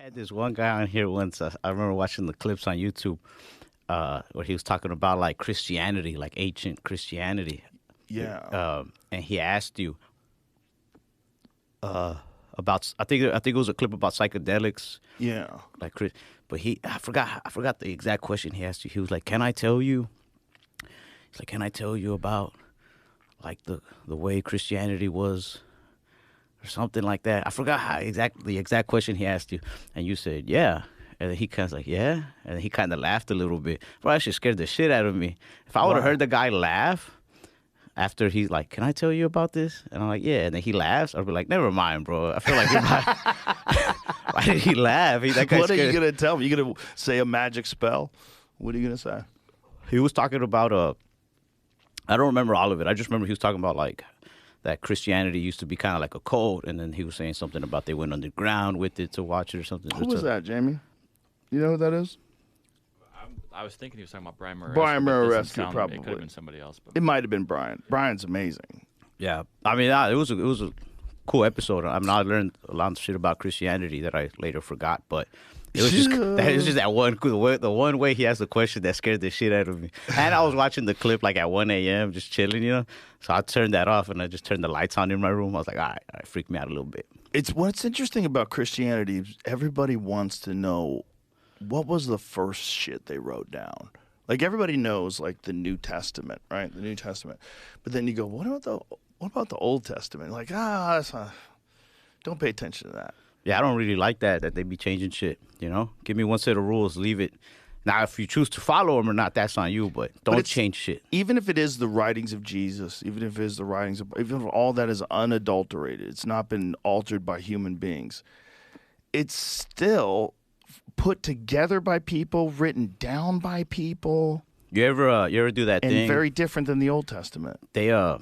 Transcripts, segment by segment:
Had this one guy on here once. I remember watching the clips on YouTube where he was talking about like Christianity, like ancient Christianity, Yeah. and he asked you about. I think it was a clip about psychedelics, Yeah. like Chris. But I forgot the exact question he asked you. He was like, "Can I tell you?" He's like, "Can I tell you about like the way Christianity was?" Or something like that. I forgot the exact question he asked you, and you said yeah, and then he kind of like yeah, and then he kind of laughed a little bit. Bro, that shit scared the shit out of me. If I would have Why? heard the guy laugh after he's like, "Can I tell you about this?" and I'm like, "Yeah," and then he laughs, I'd be like, "Never mind, bro. I feel like you're not." Why did he laugh? That guy What are you scared. gonna tell me? You gonna say a magic spell? What are you gonna say? He was talking about I don't remember all of it. I just remember he was talking about like that Christianity used to be kind of like a cult, and then he was saying something about they went underground with it to watch it or something. Who was that, Jamie? You know who that is? I was thinking he was talking about Brian Murray. Brian but it doesn't Murray, sound- probably. It could have been somebody else. But It might have been Brian. Brian's amazing. Yeah, I mean, it was a cool episode. I mean, I learned a lot of shit about Christianity that I later forgot, but it was just it was just that the one way he asked the question that scared the shit out of me. And I was watching the clip like at 1 a.m. just chilling, you know. So I turned that off and I just turned the lights on in my room. I was like, all right, freaked me out a little bit. It's what's interesting about Christianity is everybody wants to know what was the first shit they wrote down. Like everybody knows like the New Testament, right? The New Testament. But then you go, what about the Old Testament? Like, that's not, don't pay attention to that. Yeah, I don't really like that they be changing shit. You know, give me one set of rules, leave it. Now, if you choose to follow them or not, that's on you. But don't it's- change shit. Even if it is the writings of Jesus, even if it is the writings of, even if all that is unadulterated, it's not been altered by human beings, it's still put together by people, written down by people, You ever do that and thing? very different than the Old Testament. I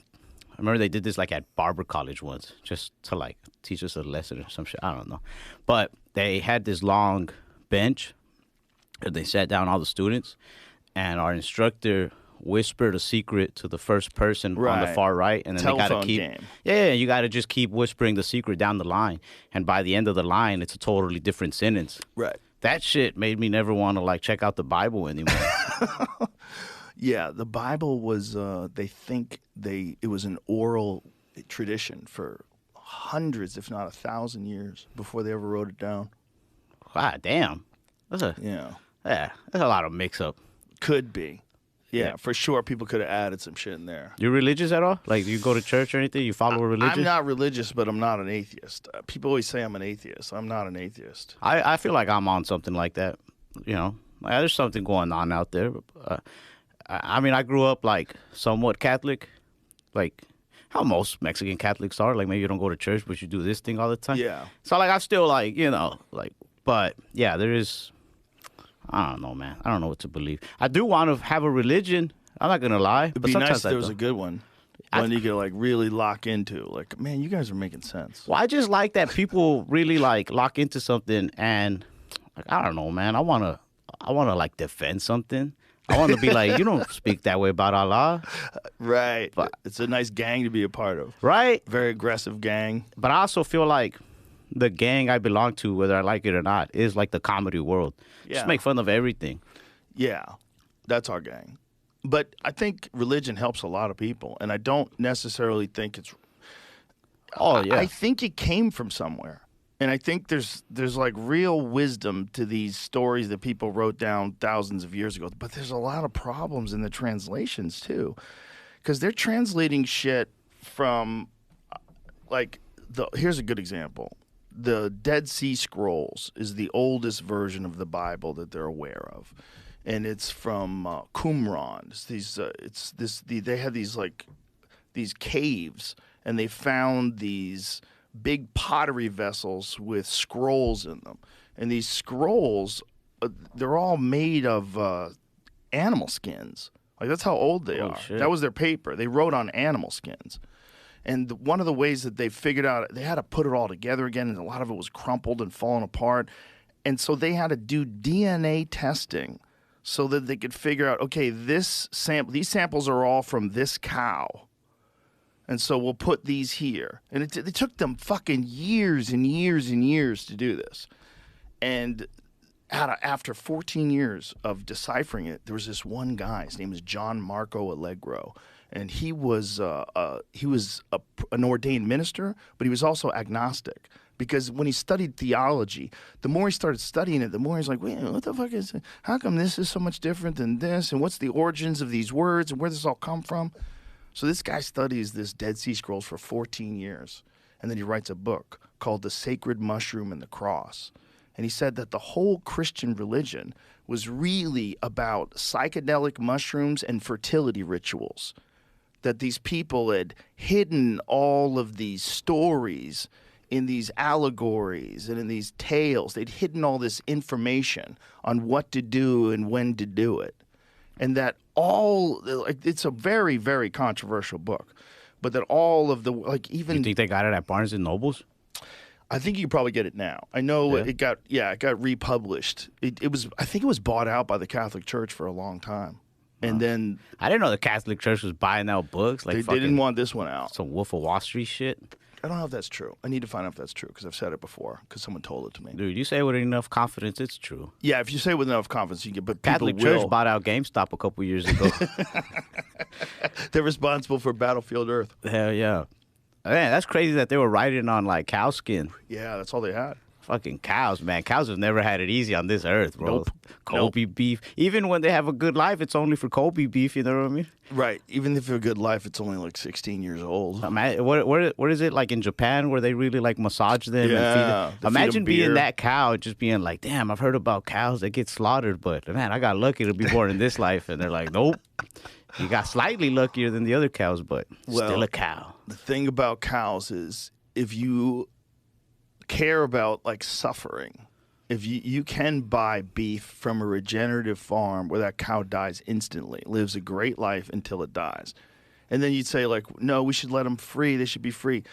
remember they did this like at Barber College once, just to like teach us a lesson or some shit. I don't know, but they had this long bench, and they sat down all the students, and our instructor whispered a secret to the first person on the Right. far right, and then they Telephone gotta keep. game. Yeah, you gotta just keep whispering the secret down the line, and by the end of the line, it's a totally different sentence. Right. That shit made me never want to like check out the Bible anymore. Yeah, the Bible was. They think it was an oral tradition for hundreds, if not 1,000 years before they ever wrote it down. God damn, Yeah, that's a lot of mix up. could be. Yeah, Yeah. for sure. People could have added some shit in there. You religious at all? Like, you go to church or anything? You follow a religion? I'm not religious, but I'm not an atheist. People always say I'm an atheist. I'm not an atheist. I feel like I'm on something like that. You know, like, there's something going on out there. I mean, I grew up like somewhat Catholic, like how most Mexican Catholics are. Like, maybe you don't go to church, but you do this thing all the time. Yeah. So like, I still like, you know, like, but yeah, there is. I don't know, man. I don't know what to believe. I do want to have a religion. I'm not gonna lie. It'd but be sometimes nice if I there was don't. a good one. One you could like really lock into. Like, man, you guys are making sense. Well, I just like that people really like lock into something, and like, I don't know, man. I wanna like defend something. I want to be like, you don't speak that way about Allah, Right. But- It's a nice gang to be a part of. right? Very aggressive gang. But I also feel like the gang I belong to, whether I like it or not, is like the comedy world. Yeah. Just make fun of everything. Yeah, that's our gang. But I think religion helps a lot of people, and I don't necessarily think it's. Oh yeah, I think it came from somewhere, and I think there's like real wisdom to these stories that people wrote down thousands of years ago. But there's a lot of problems in the translations too, because they're translating shit from, like here's a good example. The Dead Sea Scrolls is the oldest version of the Bible that they're aware of, and it's from Qumran. They had these caves, and they found these big pottery vessels with scrolls in them, and these scrolls they're all made of animal skins. Like that's how old they are. Shit. That was their paper. They wrote on animal skins. And one of the ways that they figured out, they had to put it all together again, and a lot of it was crumpled and falling apart. And so they had to do DNA testing so that they could figure out, okay, these samples are all from this cow. And so we'll put these here. And it took them fucking years and years and years to do this. And after 14 years of deciphering it, there was this one guy. His name is John Marco Allegro, and he was an ordained minister, but he was also agnostic. Because when he studied theology, the more he started studying it, the more he's like, wait, what the fuck is it? How come this is so much different than this? And what's the origins of these words and where does this all come from? So this guy studies this Dead Sea Scrolls for 14 years. And then he writes a book called The Sacred Mushroom and the Cross. And he said that the whole Christian religion was really about psychedelic mushrooms and fertility rituals. That these people had hidden all of these stories in these allegories and in these tales. They'd hidden all this information on what to do and when to do it. And that it's a very, very controversial book, but that all of the, even... You think they got it at Barnes & Nobles? I think you can probably get it now. I know it got republished. I think it was bought out by the Catholic Church for a long time. And then... I didn't know the Catholic Church was buying out books. They didn't want this one out. Some Wolf of Wall Street shit. I don't know if that's true. I need to find out if that's true because I've said it before because someone told it to me. Dude, you say it with enough confidence, it's true. Yeah, if you say it with enough confidence, you can. But Catholic Church bought out GameStop a couple years ago. They're responsible for Battlefield Earth. Hell yeah. Man, that's crazy that they were writing on cow skin. Yeah, that's all they had. Fucking cows, man. Cows have never had it easy on this earth, bro. Nope. Kobe beef. Even when they have a good life, it's only for Kobe beef, you know what I mean? Right. Even if you're a good life, it's only 16 years old. What is it like in Japan where they really massage them and feed them? Imagine being that cow and just being like, damn, I've heard about cows that get slaughtered, but man, I got lucky to be born in this life. And they're like, nope. You got slightly luckier than the other cows, but still a cow. The thing about cows is if you care about suffering, if you can buy beef from a regenerative farm where that cow dies instantly, lives a great life until it dies, and then you'd say no, we should let them free, they should be free.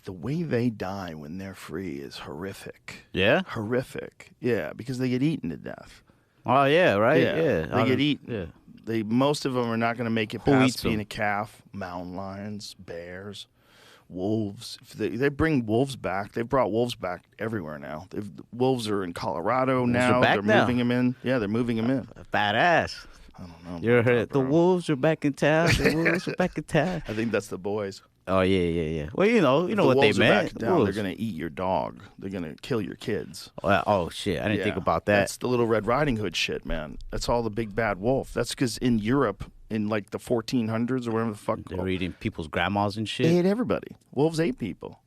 The way they die when they're free is horrific. Yeah? Horrific. Yeah, because they get eaten to death. Oh yeah, right. Yeah. They get eaten. Yeah. Most of them are not going to make it past being a calf. Mountain lions, bears, wolves. If they bring wolves back. They've brought wolves back everywhere now. Wolves are in Colorado now. They're moving them in. Yeah, they're moving them in. Badass. I don't know. You ever heard it? The wolves are back in town. The wolves are back in town. I think that's the boys. Oh yeah. Well, you know what they meant. Down, they're gonna eat your dog. They're gonna kill your kids. Oh shit! I didn't think about that. That's the Little Red Riding Hood shit, man. That's all the big bad wolf. That's because in Europe, in the 1400s or whatever the fuck, they were eating people's grandmas and shit. They ate everybody. Wolves ate people.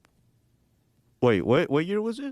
Wait, what year was it?